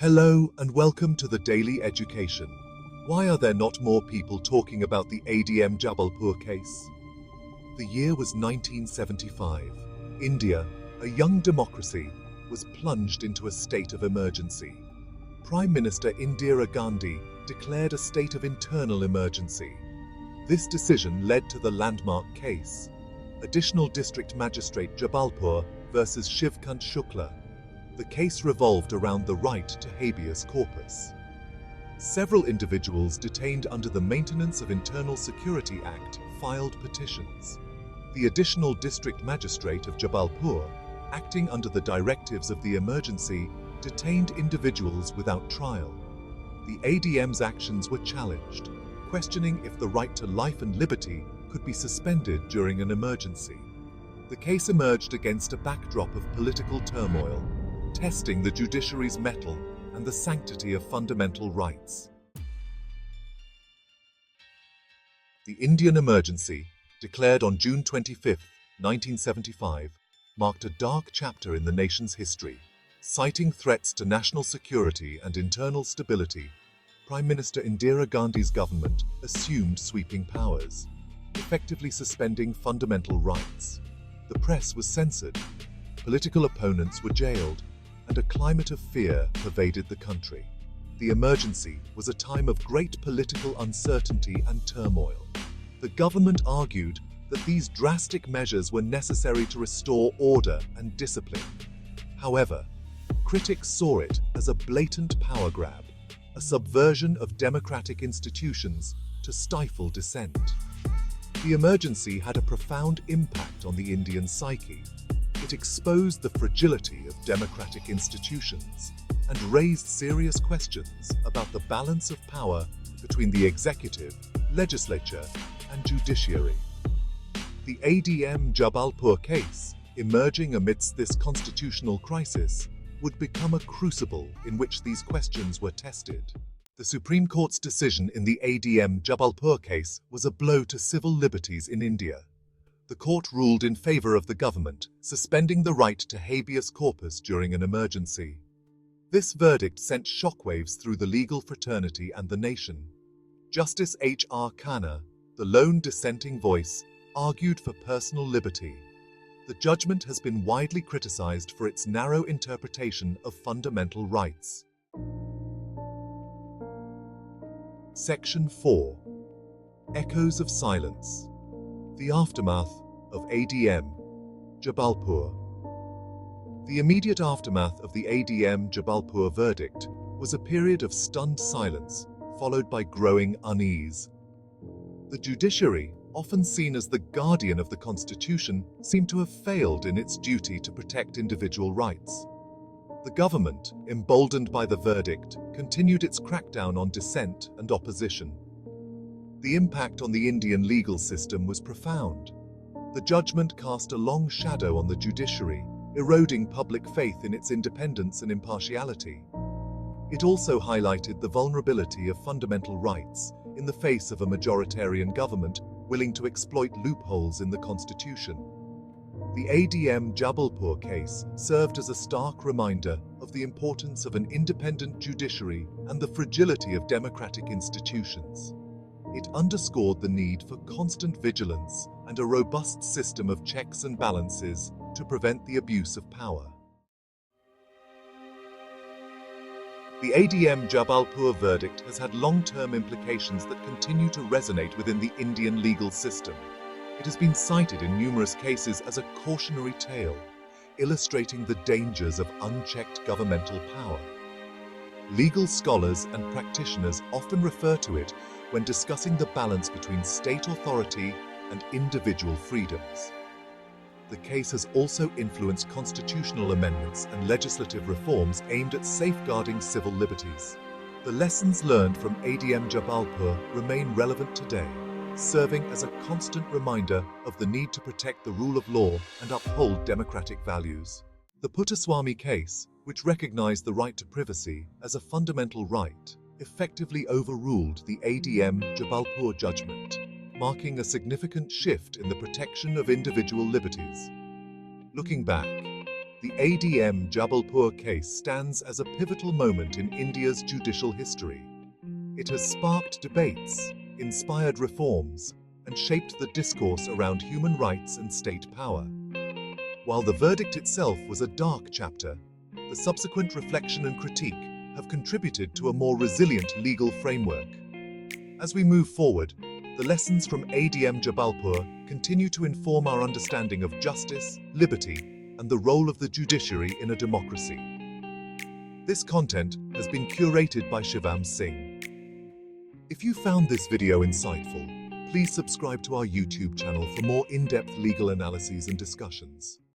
Hello and welcome to the Daily Education. Why are there not more people talking about the ADM Jabalpur case? The year was 1975. India, a young democracy, was plunged into a state of emergency. Prime Minister Indira Gandhi declared a state of internal emergency. This decision led to the landmark case, Additional District Magistrate Jabalpur versus Shivkant Shukla. The case revolved around the right to habeas corpus. Several individuals detained under the Maintenance of Internal Security Act filed petitions. The Additional District Magistrate of Jabalpur, acting under the directives of the emergency, detained individuals without trial. The ADM's actions were challenged, questioning if the right to life and liberty could be suspended during an emergency. The case emerged against a backdrop of political turmoil, testing the judiciary's mettle and the sanctity of fundamental rights. The Indian emergency, declared on June 25, 1975, marked a dark chapter in the nation's history. Citing threats to national security and internal stability, Prime Minister Indira Gandhi's government assumed sweeping powers, effectively suspending fundamental rights. The press was censored, political opponents were jailed, and a climate of fear pervaded the country. The emergency was a time of great political uncertainty and turmoil. The government argued that these drastic measures were necessary to restore order and discipline. However, critics saw it as a blatant power grab, a subversion of democratic institutions to stifle dissent. The emergency had a profound impact on the Indian psyche. It exposed the fragility of democratic institutions and raised serious questions about the balance of power between the executive, legislature, and judiciary. The ADM Jabalpur case, emerging amidst this constitutional crisis, would become a crucible in which these questions were tested. The Supreme Court's decision in the ADM Jabalpur case was a blow to civil liberties in India. The court ruled in favor of the government, suspending the right to habeas corpus during an emergency. This verdict sent shockwaves through the legal fraternity and the nation. Justice H.R. Khanna, the lone dissenting voice, argued for personal liberty. The judgment has been widely criticized for its narrow interpretation of fundamental rights. Section 4. Echoes of Silence. The aftermath of ADM Jabalpur. The immediate aftermath of the ADM Jabalpur verdict was a period of stunned silence, followed by growing unease. The judiciary, often seen as the guardian of the Constitution, seemed to have failed in its duty to protect individual rights. The government, emboldened by the verdict, continued its crackdown on dissent and opposition. The impact on the Indian legal system was profound. The judgment cast a long shadow on the judiciary, eroding public faith in its independence and impartiality. It also highlighted the vulnerability of fundamental rights in the face of a majoritarian government willing to exploit loopholes in the Constitution. The ADM Jabalpur case served as a stark reminder of the importance of an independent judiciary and the fragility of democratic institutions. It underscored the need for constant vigilance and a robust system of checks and balances to prevent the abuse of power. The ADM Jabalpur verdict has had long-term implications that continue to resonate within the Indian legal system. It has been cited in numerous cases as a cautionary tale, illustrating the dangers of unchecked governmental power. Legal scholars and practitioners often refer to it when discussing the balance between state authority and individual freedoms. The case has also influenced constitutional amendments and legislative reforms aimed at safeguarding civil liberties. The lessons learned from ADM Jabalpur remain relevant today, serving as a constant reminder of the need to protect the rule of law and uphold democratic values. The Puttaswamy case, which recognized the right to privacy as a fundamental right, effectively overruled the ADM Jabalpur judgment, marking a significant shift in the protection of individual liberties. Looking back, The ADM Jabalpur case stands as a pivotal moment in India's judicial history. It has sparked debates, inspired reforms, and shaped the discourse around human rights and state power. While the verdict itself was a dark chapter, the subsequent reflection and critique have contributed to a more resilient legal framework. As we move forward, the lessons from ADM Jabalpur continue to inform our understanding of justice, liberty, and the role of the judiciary in a democracy. This content has been curated by Shivam Singh. If you found this video insightful, please subscribe to our YouTube channel for more in-depth legal analyses and discussions.